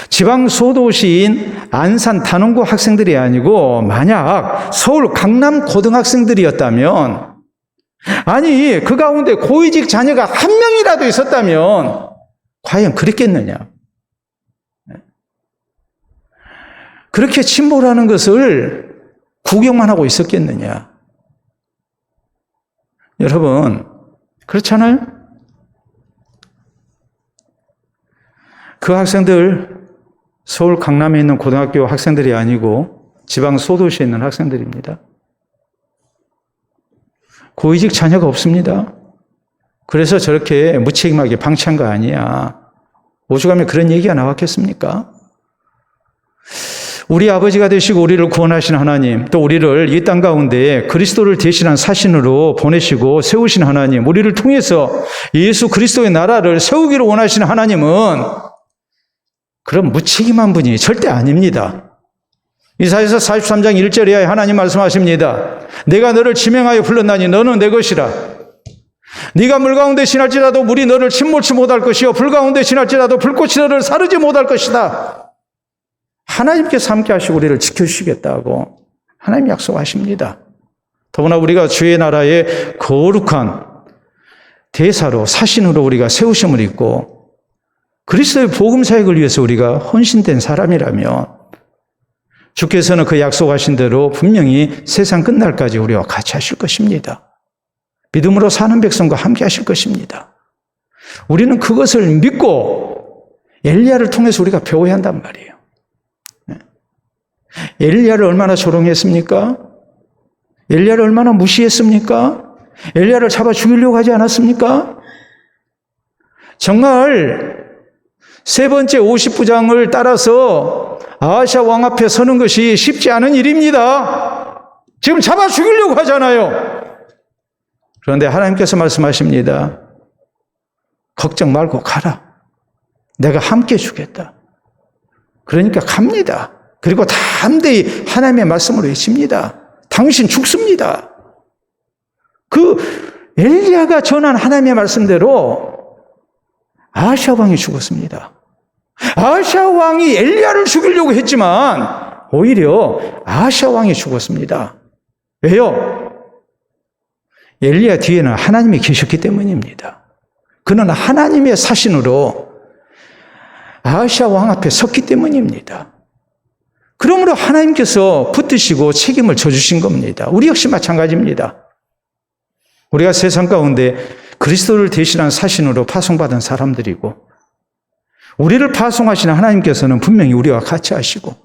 지방 소도시인 안산 단원고 학생들이 아니고 만약 서울 강남 고등학생들이었다면, 아니 그 가운데 고위직 자녀가 한 명이라도 있었다면 과연 그랬겠느냐? 그렇게 침몰하는 것을 구경만 하고 있었겠느냐? 여러분, 그렇잖아요? 그 학생들 서울 강남에 있는 고등학교 학생들이 아니고 지방 소도시에 있는 학생들입니다. 고위직 자녀가 없습니다. 그래서 저렇게 무책임하게 방치한 거 아니야. 오죽하면 그런 얘기가 나왔겠습니까? 우리 아버지가 되시고 우리를 구원하신 하나님, 또 우리를 이 땅 가운데 그리스도를 대신한 사신으로 보내시고 세우신 하나님, 우리를 통해서 예수 그리스도의 나라를 세우기를 원하시는 하나님은 그런 무책임한 분이 절대 아닙니다. 이사야서 43장 1절에 하나님 말씀하십니다. 내가 너를 지명하여 불렀나니 너는 내 것이라. 네가 물 가운데 지날지라도 물이 너를 침몰치 못할 것이요 불 가운데 지날지라도 불꽃이 너를 사르지 못할 것이다. 하나님께서 함께 하시고 우리를 지켜주시겠다고 하나님 약속하십니다. 더구나 우리가 주의 나라의 거룩한 대사로 사신으로 우리가 세우심을 입고 그리스도의 복음 사역을 위해서 우리가 헌신된 사람이라면 주께서는 그 약속하신 대로 분명히 세상 끝날까지 우리와 같이 하실 것입니다. 믿음으로 사는 백성과 함께 하실 것입니다. 우리는 그것을 믿고 엘리야를 통해서 우리가 배워야 한단 말이에요. 엘리야를 얼마나 조롱했습니까? 엘리야를 얼마나 무시했습니까? 엘리야를 잡아 죽이려고 하지 않았습니까? 정말 세 번째 50부장을 따라서 아하시아 왕 앞에 서는 것이 쉽지 않은 일입니다. 지금 잡아 죽이려고 하잖아요. 그런데 하나님께서 말씀하십니다. 걱정 말고 가라. 내가 함께 주겠다. 그러니까 갑니다. 그리고 담대히 하나님의 말씀으로 외칩니다. 당신 죽습니다. 그 엘리야가 전한 하나님의 말씀대로 아하시아 왕이 죽었습니다. 아하시아 왕이 엘리야를 죽이려고 했지만 오히려 아하시아 왕이 죽었습니다. 왜요? 엘리야 뒤에는 하나님이 계셨기 때문입니다. 그는 하나님의 사신으로 아하시아 왕 앞에 섰기 때문입니다. 그러므로 하나님께서 붙드시고 책임을 져주신 겁니다. 우리 역시 마찬가지입니다. 우리가 세상 가운데 그리스도를 대신한 사신으로 파송받은 사람들이고 우리를 파송하시는 하나님께서는 분명히 우리와 같이 하시고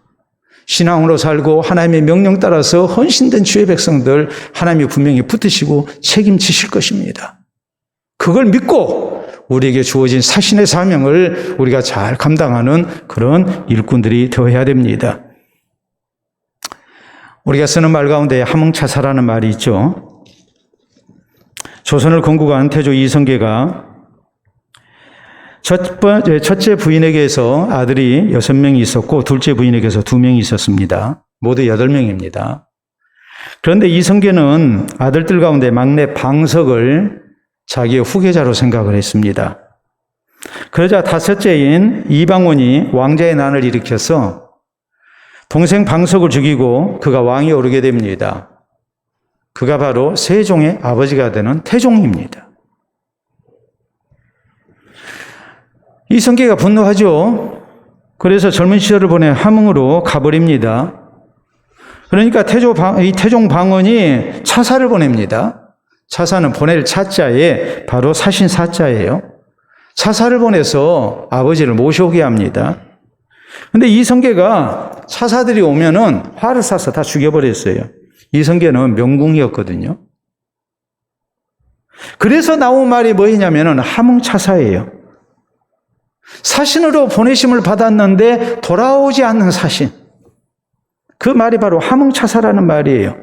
신앙으로 살고 하나님의 명령 따라서 헌신된 주의 백성들 하나님이 분명히 붙드시고 책임지실 것입니다. 그걸 믿고 우리에게 주어진 사신의 사명을 우리가 잘 감당하는 그런 일꾼들이 되어야 됩니다. 우리가 쓰는 말 가운데 함흥차사라는 말이 있죠. 조선을 건국한 태조 이성계가 첫째 부인에게서 아들이 6명이 있었고 둘째 부인에게서 2명이 있었습니다. 모두 8명입니다. 그런데 이성계는 아들들 가운데 막내 방석을 자기의 후계자로 생각을 했습니다. 그러자 5째인 이방원이 왕자의 난을 일으켜서 동생 방석을 죽이고 그가 왕이 오르게 됩니다. 그가 바로 세종의 아버지가 되는 태종입니다. 이성계가 분노하죠. 그래서 젊은 시절을 보내 함흥으로 가버립니다. 그러니까 이 태종 방언이 차사를 보냅니다. 차사는 보낼 차자에 바로 사신 사자예요. 차사를 보내서 아버지를 모셔오게 합니다. 근데 이성계가 차사들이 오면은 활을 쏴서 다 죽여버렸어요. 이성계는 명궁이었거든요. 그래서 나온 말이 뭐냐면은 함흥차사예요. 사신으로 보내심을 받았는데 돌아오지 않는 사신. 그 말이 바로 함흥차사라는 말이에요.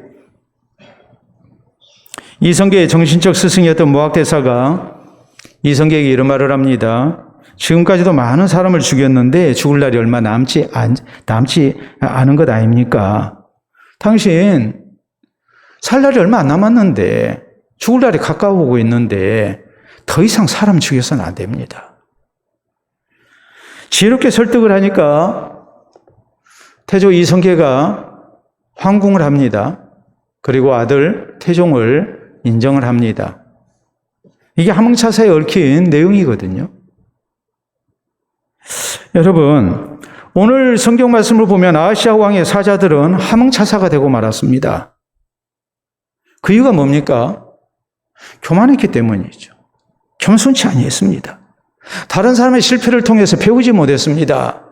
이성계의 정신적 스승이었던 무학대사가 이성계에게 이런 말을 합니다. 지금까지도 많은 사람을 죽였는데 죽을 날이 얼마 남지 않은 것 아닙니까? 당신 살 날이 얼마 안 남았는데 죽을 날이 가까워오고 있는데 더 이상 사람 죽여서는 안 됩니다. 지혜롭게 설득을 하니까 태조 이성계가 황궁을 합니다. 그리고 아들 태종을 인정을 합니다. 이게 함흥차사에 얽힌 내용이거든요. 여러분, 오늘 성경 말씀을 보면 아하시아 왕의 사자들은 함흥차사가 되고 말았습니다. 그 이유가 뭡니까? 교만했기 때문이죠. 겸손치 아니했습니다. 다른 사람의 실패를 통해서 배우지 못했습니다.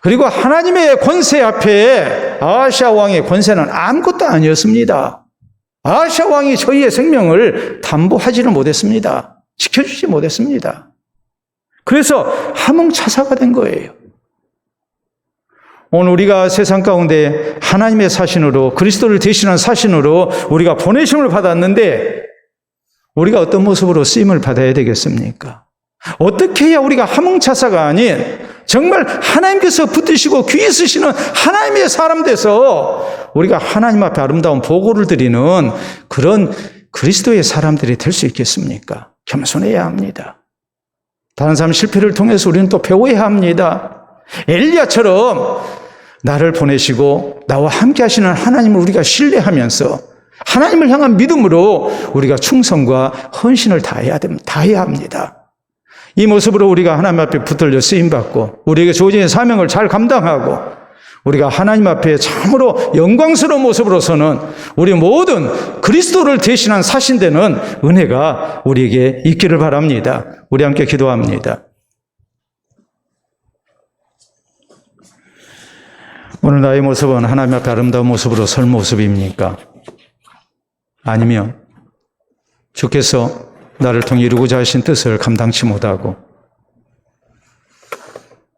그리고 하나님의 권세 앞에 아하시아 왕의 권세는 아무것도 아니었습니다. 아하시아 왕이 저희의 생명을 담보하지는 못했습니다. 지켜주지 못했습니다. 그래서 함흥차사가 된 거예요. 오늘 우리가 세상 가운데 하나님의 사신으로 그리스도를 대신한 사신으로 우리가 보내심을 받았는데 우리가 어떤 모습으로 쓰임을 받아야 되겠습니까? 어떻게 해야 우리가 함흥차사가 아닌 정말 하나님께서 붙드시고 귀히 쓰시는 하나님의 사람 돼서 우리가 하나님 앞에 아름다운 보고를 드리는 그런 그리스도의 사람들이 될 수 있겠습니까? 겸손해야 합니다. 다른 사람 실패를 통해서 우리는 또 배워야 합니다. 엘리야처럼 나를 보내시고 나와 함께 하시는 하나님을 우리가 신뢰하면서 하나님을 향한 믿음으로 우리가 충성과 헌신을 다해야 합니다. 이 모습으로 우리가 하나님 앞에 붙들려 쓰임받고 우리에게 주어진 사명을 잘 감당하고 우리가 하나님 앞에 참으로 영광스러운 모습으로 서는 우리 모든 그리스도를 대신한 사신되는 은혜가 우리에게 있기를 바랍니다. 우리 함께 기도합니다. 오늘 나의 모습은 하나님 앞에 아름다운 모습으로 설 모습입니까? 아니면 주께서 나를 통해 이루고자 하신 뜻을 감당치 못하고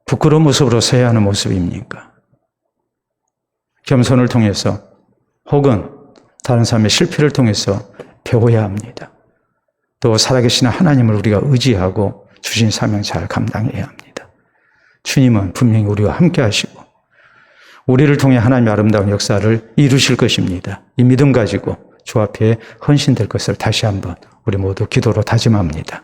부끄러운 모습으로 서야 하는 모습입니까? 겸손을 통해서 혹은 다른 사람의 실패를 통해서 배워야 합니다. 또 살아계신 하나님을 우리가 의지하고 주신 사명 잘 감당해야 합니다. 주님은 분명히 우리와 함께 하시고 우리를 통해 하나님의 아름다운 역사를 이루실 것입니다. 이 믿음 가지고 주 앞에 헌신될 것을 다시 한번 우리 모두 기도로 다짐합니다.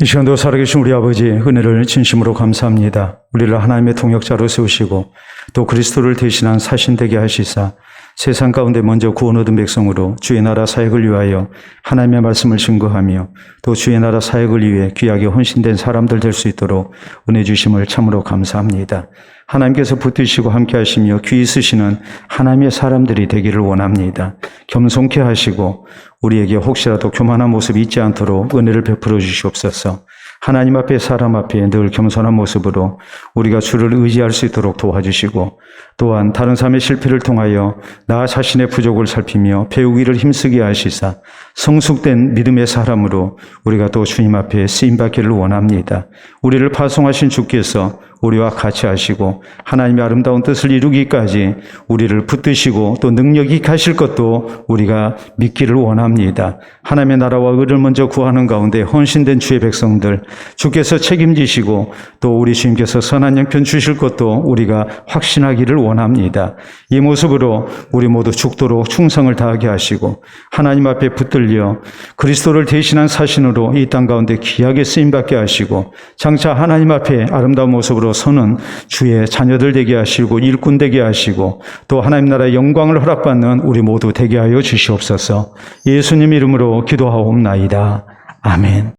이 시간도 살아계신 우리 아버지 은혜를 진심으로 감사합니다. 우리를 하나님의 통역자로 세우시고 또 그리스도를 대신한 사신되게 하시사 세상 가운데 먼저 구원 얻은 백성으로 주의 나라 사역을 위하여 하나님의 말씀을 증거하며 또 주의 나라 사역을 위해 귀하게 헌신된 사람들 될 수 있도록 은혜 주심을 참으로 감사합니다. 하나님께서 붙드시고 함께 하시며 귀히 쓰시는 하나님의 사람들이 되기를 원합니다. 겸손케 하시고 우리에게 혹시라도 교만한 모습이 있지 않도록 은혜를 베풀어 주시옵소서. 하나님 앞에 사람 앞에 늘 겸손한 모습으로 우리가 주를 의지할 수 있도록 도와주시고 또한 다른 사람의 실패를 통하여 나 자신의 부족을 살피며 배우기를 힘쓰게 하시사 성숙된 믿음의 사람으로 우리가 또 주님 앞에 쓰임받기를 원합니다. 우리를 파송하신 주께서 우리와 같이 하시고 하나님의 아름다운 뜻을 이루기까지 우리를 붙드시고 또 능력이 가실 것도 우리가 믿기를 원합니다. 하나님의 나라와 의를 먼저 구하는 가운데 헌신된 주의 백성들 주께서 책임지시고 또 우리 주님께서 선한 형편 주실 것도 우리가 확신하기를 원합니다. 이 모습으로 우리 모두 죽도록 충성을 다하게 하시고 하나님 앞에 붙들려 그리스도를 대신한 사신으로 이 땅 가운데 귀하게 쓰임받게 하시고 장차 하나님 앞에 아름다운 모습으로 서는 주의 자녀들 되게 하시고 일꾼 되게 하시고 또 하나님 나라의 영광을 허락받는 우리 모두 되게 하여 주시옵소서. 예수님 이름으로 기도하옵나이다. 아멘.